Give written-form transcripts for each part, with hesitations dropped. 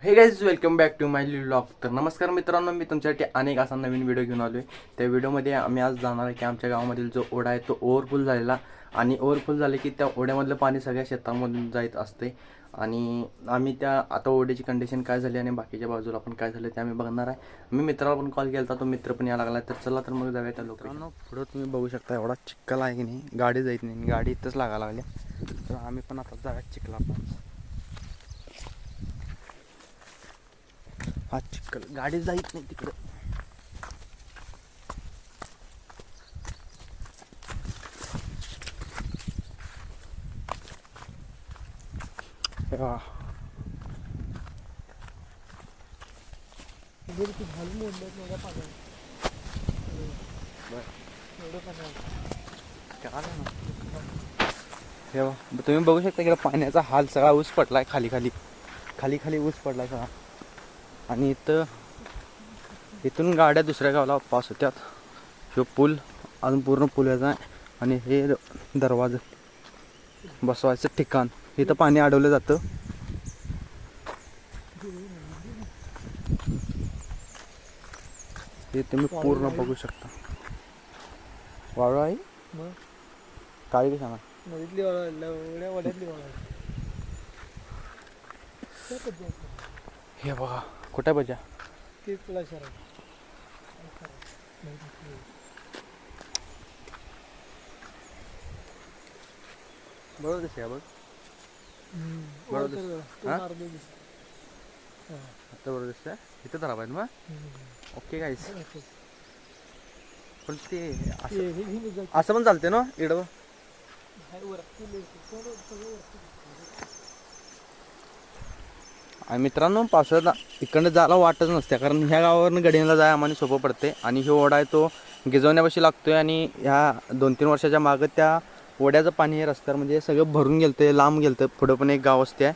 हे guys welcome back to my vlog. तर नमस्कार मित्रांनो, मी तुमच्यासाठी अनेक असा नवीन व्हिडिओ घेऊन आलो आहे. त्या व्हिडिओमध्ये आम्ही आज जाणार आहे की आमच्या गावामधील जो ओढा आहे तो ओव्हरफुल झालेला आणि ओव्हरफुल झाले की त्या ओढ्यामधलं पाणी सगळ्या शेतांमधून जात असते आणि आम्ही त्या आता ओढ्याची कंडिशन काय झाली आणि बाकीच्या बाजूला पण काय झालं ते आम्ही बघणार आहे. मी मित्राला पण कॉल केला तो मित्र पण यायला लागला. तर चला तर मग जाऊया त्या लोकांना. पुढं तुम्ही बघू शकता एवढा चिखल आहे की नाही, गाडी जात नाही, गाडी इथंच लागायला लागल्या. तर आम्ही पण आता जाऊया चिखला पण. हा चिखल गाडी जात नाही तिकडं. तुम्ही बघू शकता की पाण्याचा हाल सगळा ऊस पडलाय, खाली खाली खाली खाली ऊस पडलाय सगळा. आणि इथून गाड्या दुसऱ्या गावाला पास होत्यात. जो पूल अजून पूर्ण पुलाचा आहे आणि हे दरवाजा बसवायचं ठिकाण, इथं पाणी अडवलं जातं. हे तुम्ही पूर्ण बघू शकता. वाळू आहे काळी कशा नदीतली वड्यातली हे बघा कुठे बजा तेच तुला शहरात बरोबर दिसते बघ. बरोबर आता बरोबर दिसतंय. इथं तर मग ओके गाईस. पण ते असं पण चालते ना इडव. आणि मित्रांनो, पावसाळ्यात इकडनं जायला वाटच नसते, कारण ह्या गावावरून गडिंगला जायला आम्हाला सोपं पडते. आणि हे ओढा आहे तो गिजवण्यापाशी लागतोय आणि ह्या 2-3 वर्षाच्या मागं त्या ओढ्याचं पाणी हे रस्त्यावर म्हणजे सगळं भरून गेलं, लांब गेलं. पुढं पण एक गाव असते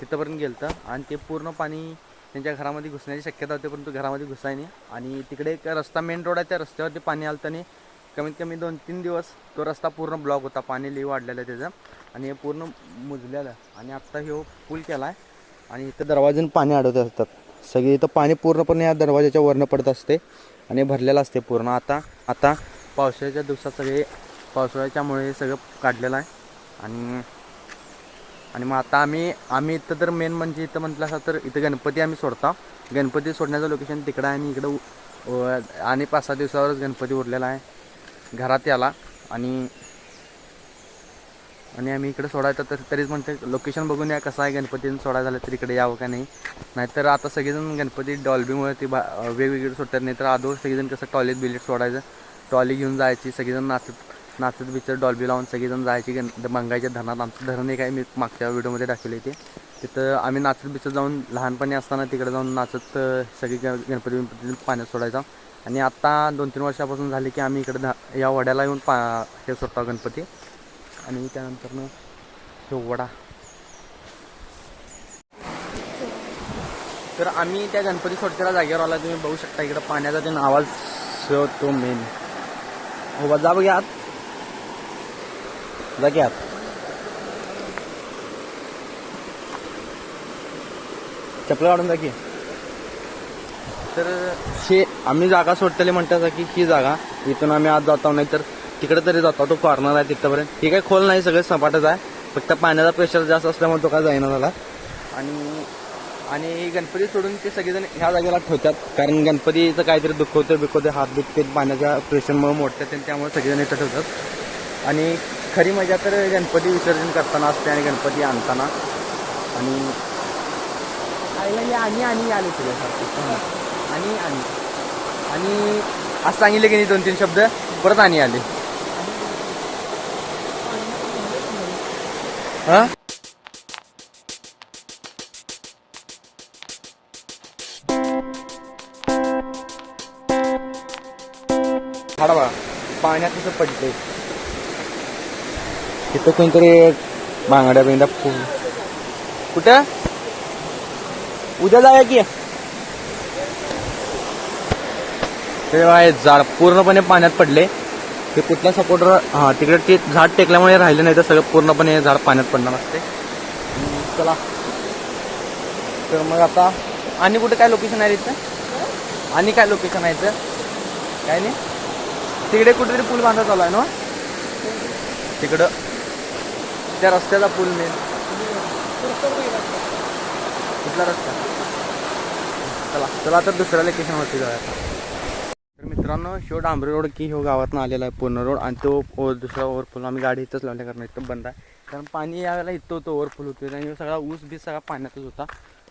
तिथंपर्यंत गेलं आणि ते पूर्ण पाणी त्यांच्या घरामध्ये घुसण्याची शक्यता होती, परंतु घरामध्ये घुसाय नाही. आणि तिकडे एक रस्ता मेन रोड आहे, त्या रस्त्यावरती पाणी आलं आणि कमीत कमी 2-3 दिवस तो रस्ता पूर्ण ब्लॉक होता. पाणी लई वाढलेलं आहे त्याचं आणि हे पूर्ण मुजलेलं. आणि आत्ता हे पूल केला आहे आणि इथं दरवाजाने पाणी अडवत असतात सगळे. इथं पाणी पूर्णपणे या दरवाजाच्या वरनं पडत असते आणि भरलेलं असते पूर्ण. आता पावसाळ्याच्या दिवसात सगळे पावसाळ्याच्यामुळे हे सगळं काढलेलं आहे. आणि मग आता आम्ही इथं तर मेन म्हणजे इथं म्हटलं असं तर इथं गणपती आम्ही सोडता. गणपती सोडण्याचं लोकेशन तिकडं आहे आणि इकडं आणि 5-6 दिवसावरच गणपती उरलेला आहे घरात याला. आणि आम्ही इकडे सोडायचं तर तरीच म्हणते लोकेशन बघून या कसं आहे. गणपतीनं सोडायला झालं तर इकडे यावं का नाही. नाहीतर आता सगळेजण गणपती डॉल्बीमुळे ती वेगवेगळे सोडतात. नाही तर आदो सगळेजण कसं टॉयलेट बिलेट सोडायचं, टॉली घेऊन जायची, सगळेजण नाचत बिचत डॉल्बी लावून सगळेजण जायची मंगायच्या धरणात. आमचं धरण एक आहे, मी मागच्या व्हिडिओमध्ये दाखवले ते. तिथं आम्ही नाचत बिचत जाऊन लहानपणी असताना तिकडे जाऊन नाचत सगळी गणपती पाण्यात सोडायचा. आणि आत्ता 2-3 वर्षापासून झाले की आम्ही इकडं या वड्याला येऊन हे सोडतो गणपती. आणि त्यानंतर हे वडा. तर आम्ही त्या गणपती सोडतेला जागेवर आला. तुम्ही बघू शकता इकडं पाण्याचा ते आवाज तो मेन. हो जा बघ आत, जा की आत. चपला काढून जा की. तर हे आम्ही जागा सोडतेली म्हणतात की ही जागा इथून आम्ही आत जातो, नाही तर तिकडे तरी जातो. तो कॉर्नर आहे तिथपर्यंत. हे काही खोल नाही, सगळं सपाटच आहे, फक्त पाण्याचा प्रेशर जास्त असल्यामुळे तो काय जाईना झाला. आणि गणपती सोडून ते सगळेजण ह्या जागेला ठेवतात, कारण गणपतीचं काहीतरी दुखवते हात दुखते पाण्याच्या प्रेशरमुळे मोडतात आणि त्यामुळे सगळेजण इथं ठेवतात. आणि खरी मजा तर गणपती विसर्जन करताना असते आणि गणपती आणताना. आणि आणि आले तुझ्यासारखे आणि आज सांगितले की नाही 2-3 शब्द परत आणि आले. हा हाडा बघा पाण्यात कसं पडते. तिथं कोणतरी बांगड्या बिंगड्या कुठं उद्या जाऊया की. ते झाड पूर्णपणे पाण्यात पडले. ते कुठला सपोर्टर तिकडे ते झाड टेकल्यामुळे राहिले, नाही तर सगळं पूर्णपणे झाड पाण्यात पडणार असते. चला तर मग आता आणि कुठे काय लोकेशन आहे इथं? आणि काय लोकेशन आहे इथं? काय नाही. तिकडे कुठेतरी पूल बांधला चालू आहे ना तिकडं, त्या रस्त्याचा पूल मेन. कुठला रस्ता? चला चला तर दुसऱ्या लोकेशनवरती जाऊया. तर मित्रांनो, ह्यो डांबरी रोड की ह्यो गावातनं आलेला आहे पूर्ण रोड, आणि तो दुसरा ओव्हरफुल आम्ही गाडी इथंच लावल्या कारण इथं बंद आहे. कारण पाणी यावेळेला इथं होतं, ओव्हरफुल होतं आणि सगळा ऊस बीस सगळा पाण्यातच होता.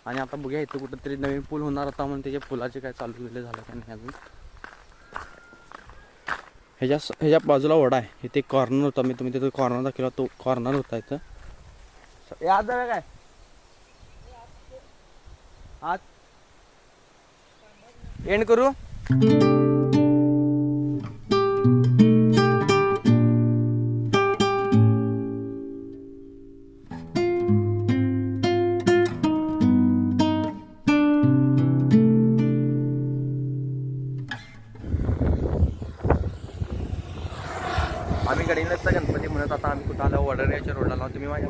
आणि आता बघूया इथं कुठंतरी नवीन पूल होणार होता म्हणून त्याच्या पुलाचे काय चालू झाले झालं का नाही अजून. ह्याच्या बाजूला ओढा आहे, इथे कॉर्नर होता, मी तुम्ही तिथं कॉर्नर दाखवला, तो कॉर्नर होता इथं. आज जाऊया काय आज एंड करू. आम्ही गडिंगलजचा गणपती म्हणत आता आम्ही कुठं आलो, वडाळ्याच्या रोडला लावून. तुम्ही माझ्या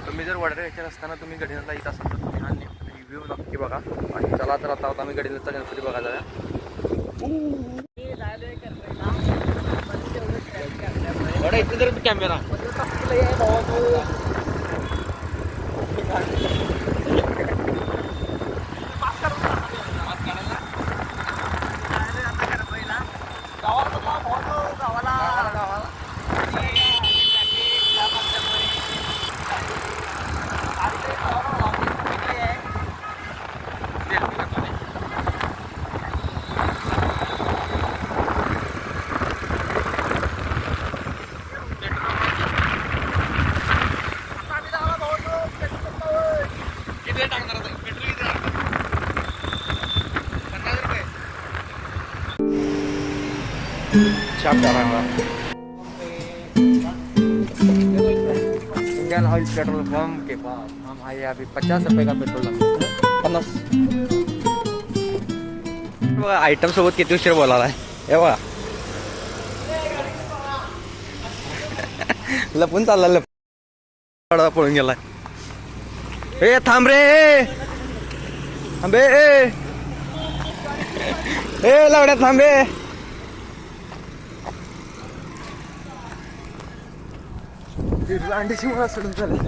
तुम्ही जर वडाळ्याच्या रस्त्यानं तुम्ही गडिंगलजला येत असाल तर तुम्ही हा रिव्ह्यू नक्की बघा. आणि चला तर आता आम्ही गडिंगलजचा गणपती बघा जाऊया. इथे जर camera Indian Oil petrol pump के पास हम आए अभी 50 रुपये का पेट्रोल लगता है. 50. बघा आयटम सोबत किती उशीर बोलायला आहे हे बघा. लपून चालला, लपून पळून गेलाय. ए थांब रे, थांबे ए लावड्या, थांबे. अंडीची मला सोडून चालेल,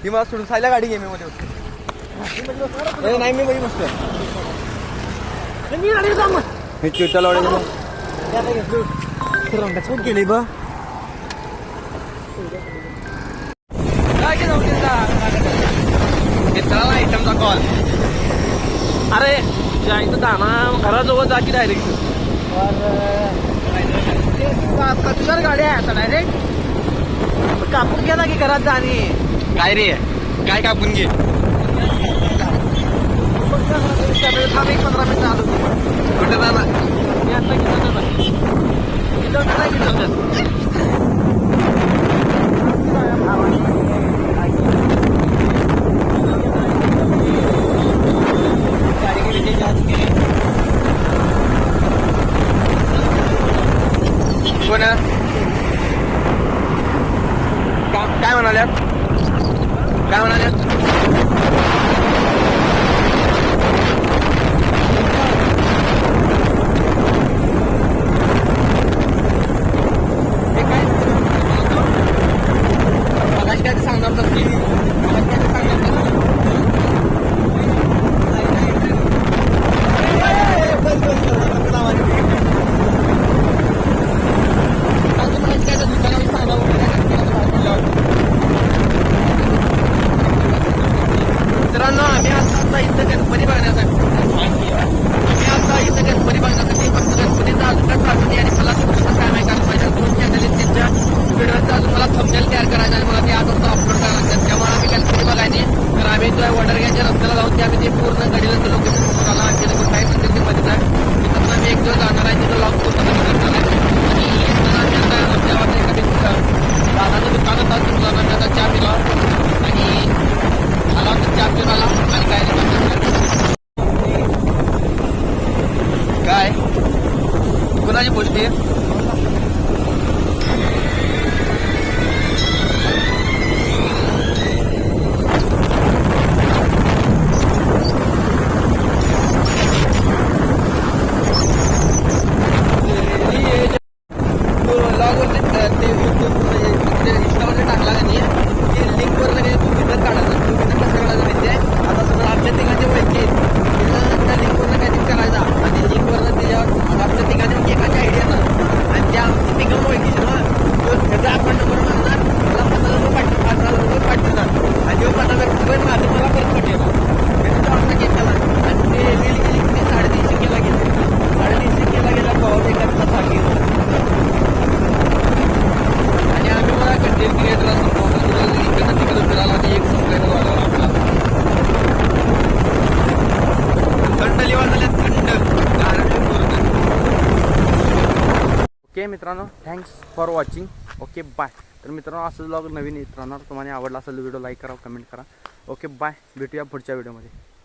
ही मला सोडून सायला गाडी घे मी मध्ये होतो. नाही मी मध्ये बसतोय, मी चिवटा लावड्या गेली बा. आयटमचा कॉल. अरे जायचं दाना घराजवळ जा की डायरेक्ट. तुझ्याच गाड्या आहे आता डायरेक्ट कापून घ्या ना की घरात जाणे. काय रे काय कापून घे. थांब 15 मिनिटं आलो. कुठे जाणार मी आता कोण काय म्हणाल्यात, काय म्हणाल्यात. काय सांगणार नक्की, काय सांगणार मित्रांनो, thanks for watching. Okay bye. तर मित्रांनो, असं ब्लॉग नवीन येत राहणार. तुम्हाला आवडला असेल व्हिडिओ लाईक करा, कमेंट करा. Okay bye. भेटूया पुढच्या व्हिडिओमध्ये.